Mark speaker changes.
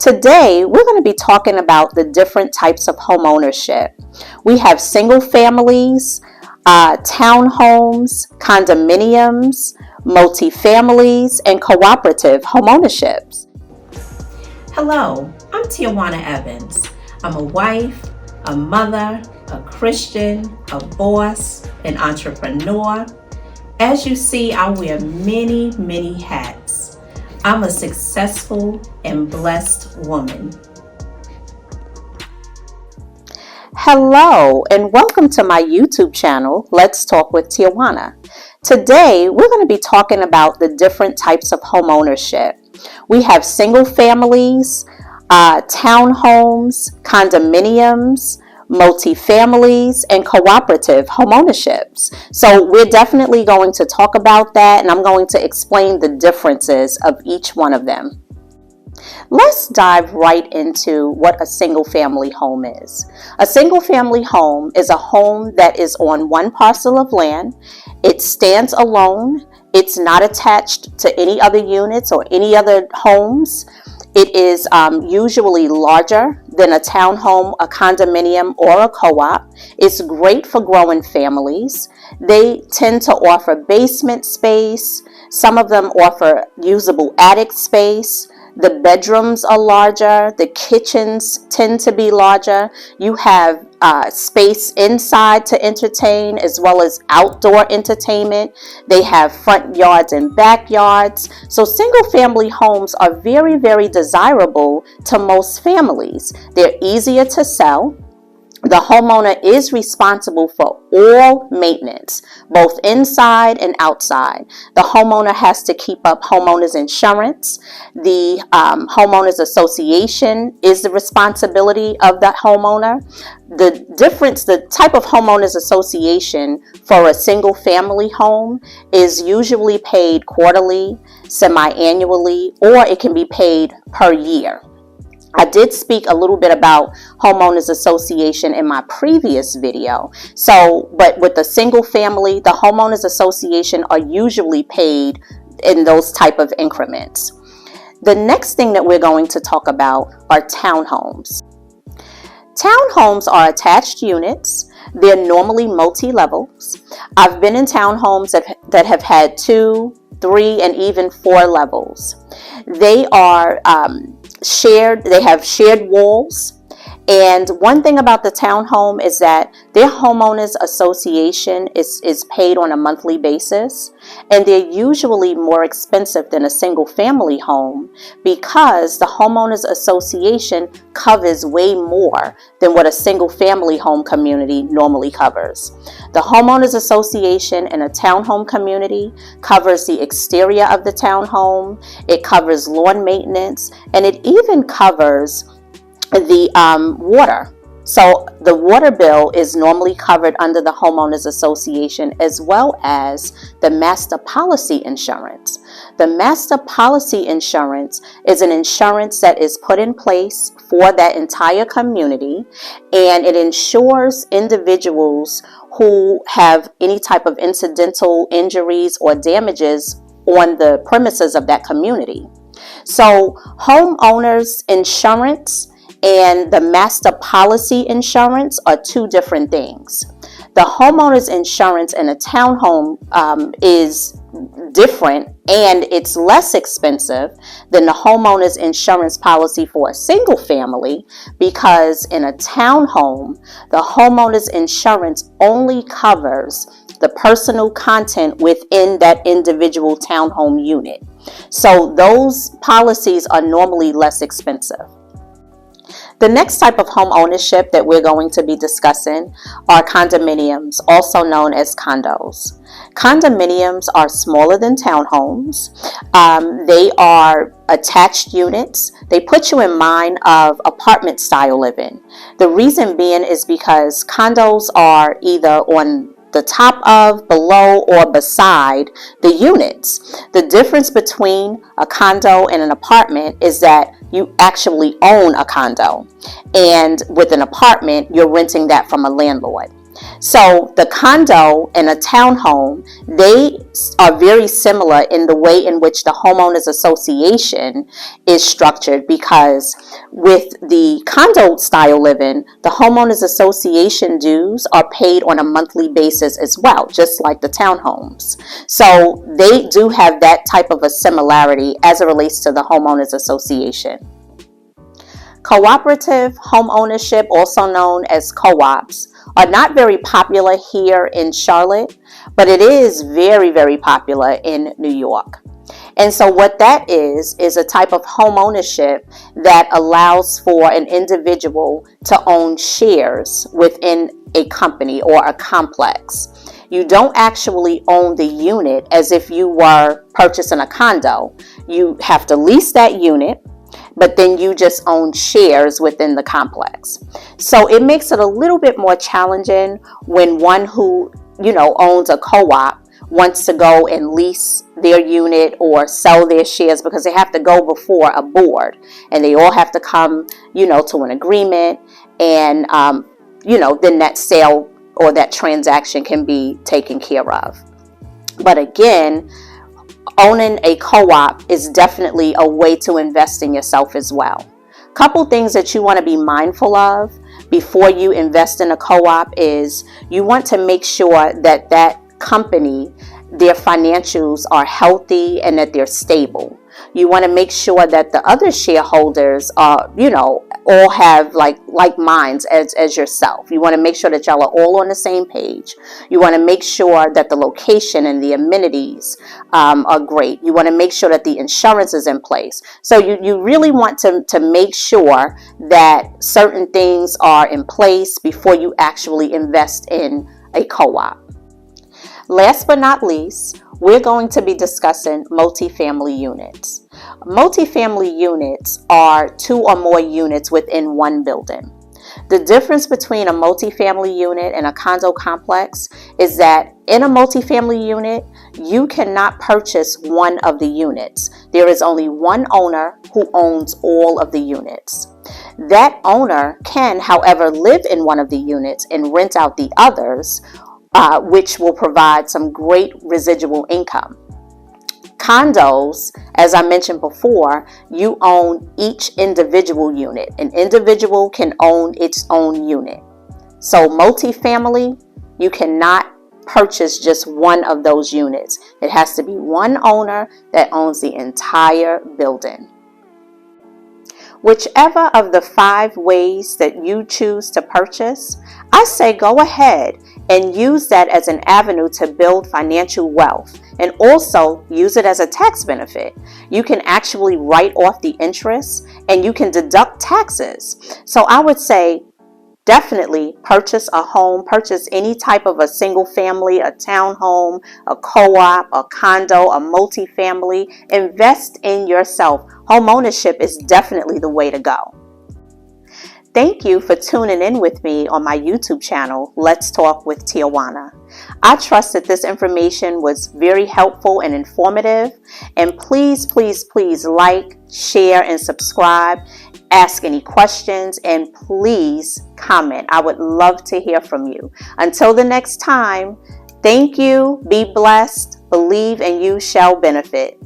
Speaker 1: Today, we're going to be talking about the different types of home ownership. We have single families, townhomes, condominiums, multifamilies, and cooperative home ownerships.
Speaker 2: Hello, I'm Tijuana Evans. I'm a wife, a mother, a Christian, a boss, an entrepreneur. As you see, I wear many hats. I'm a successful and blessed woman.
Speaker 1: Hello, and welcome to my YouTube channel, Let's Talk with Tijuana. Today, we're going to be talking about the different types of home ownership. We have single families, townhomes, condominiums, multifamilies, and cooperative home ownerships. So we're definitely going to talk about that, and I'm going to explain the differences of each one of them. Let's dive right into what a single family home is. A single family home is a home that is on one parcel of land. It stands alone. It's not attached to any other units or any other homes. It is usually larger than a townhome, a condominium, or a co-op. It's great for growing families. They tend to offer basement space. Some of them offer usable attic space. The bedrooms are larger. The kitchens tend to be larger. You have space inside to entertain as well as outdoor entertainment. They have front yards and backyards. So single family homes are very desirable to most families. They're easier to sell. The homeowner is responsible for all maintenance, both inside and outside. The homeowner has to keep up homeowners insurance. The homeowners association is the responsibility of the homeowner. The type of homeowners association for a single family home is usually paid quarterly, semi-annually, or it can be paid per year. I did speak a little bit about homeowners association in my previous video. But with the single family, the homeowners association are usually paid in those type of increments. The next thing that we're going to talk about are townhomes. Townhomes are attached units. They're normally multi-levels. I've been in townhomes that have had 2, 3, and even 4 levels. They are shared. They have shared walls. And one thing about the townhome is that their homeowners association is paid on a monthly basis, and they're usually more expensive than a single family home because the homeowners association covers way more than what a single family home community normally covers. The homeowners association in a townhome community covers the exterior of the townhome, it covers lawn maintenance, and it even covers the water. So the water bill is normally covered under the homeowners association as well as the master policy insurance. The master policy insurance is an insurance that is put in place for that entire community, and it insures individuals who have any type of incidental injuries or damages on the premises of that community. So homeowners insurance and the master policy insurance are 2 different things. The homeowner's insurance in a townhome is different, and it's less expensive than the homeowner's insurance policy for a single family, because in a townhome, the homeowner's insurance only covers the personal content within that individual townhome unit. So those policies are normally less expensive. The next type of home ownership that we're going to be discussing are condominiums, also known as condos. Condominiums are smaller than townhomes. They are attached units. They put you in mind of apartment style living. The reason being is because condos are either on the top of, below, or beside the units. The difference between a condo and an apartment is that you actually own a condo, and with an apartment, you're renting that from a landlord. So the condo and a townhome, they are very similar in the way in which the homeowners association is structured, because with the condo style living, the homeowners association dues are paid on a monthly basis as well, just like the townhomes. So they do have that type of a similarity as it relates to the homeowners association. Cooperative home ownership, also known as co-ops, are not very popular here in Charlotte, but it is very, very popular in New York. And so what that is a type of home ownership that allows for an individual to own shares within a company or a complex. You don't actually own the unit as if you were purchasing a condo. You have to lease that unit, but then you just own shares within the complex. So it makes it a little bit more challenging when one who, owns a co-op wants to go and lease their unit or sell their shares, because they have to go before a board and they all have to come, to an agreement, and, then that sale or that transaction can be taken care of. But again, owning a co-op is definitely a way to invest in yourself as well. Couple things that you want to be mindful of before you invest in a co-op is you want to make sure that that company, their financials are healthy and that they're stable. You want to make sure that the other shareholders are, all have like minds as yourself. You want to make sure that y'all are all on the same page. You want to make sure that the location and the amenities are great. You want to make sure that the insurance is in place. So you really want to make sure that certain things are in place before you actually invest in a co-op. Last but not least, we're going to be discussing multifamily units. Multifamily units are 2 or more units within one building. The difference between a multifamily unit and a condo complex is that in a multifamily unit, you cannot purchase one of the units. There is only one owner who owns all of the units. That owner can, however, live in one of the units and rent out the others, which will provide some great residual income. Condos, as I mentioned before, you own each individual unit. An individual can own its own unit. So multifamily, you cannot purchase just one of those units. It has to be one owner that owns the entire building. Whichever of the 5 ways that you choose to purchase, I say go ahead and use that as an avenue to build financial wealth, and also use it as a tax benefit. You can actually write off the interest and you can deduct taxes. So I would say definitely purchase a home, purchase any type of a single family, a townhome, a co-op, a condo, a multifamily. Invest in yourself. Home ownership is definitely the way to go. Thank you for tuning in with me on my YouTube channel, Let's Talk with Tijuana. I trust that this information was very helpful and informative. And please, please, please like, share, and subscribe. Ask any questions, and please comment. I would love to hear from you. Until the next time, thank you, be blessed, believe, and you shall benefit.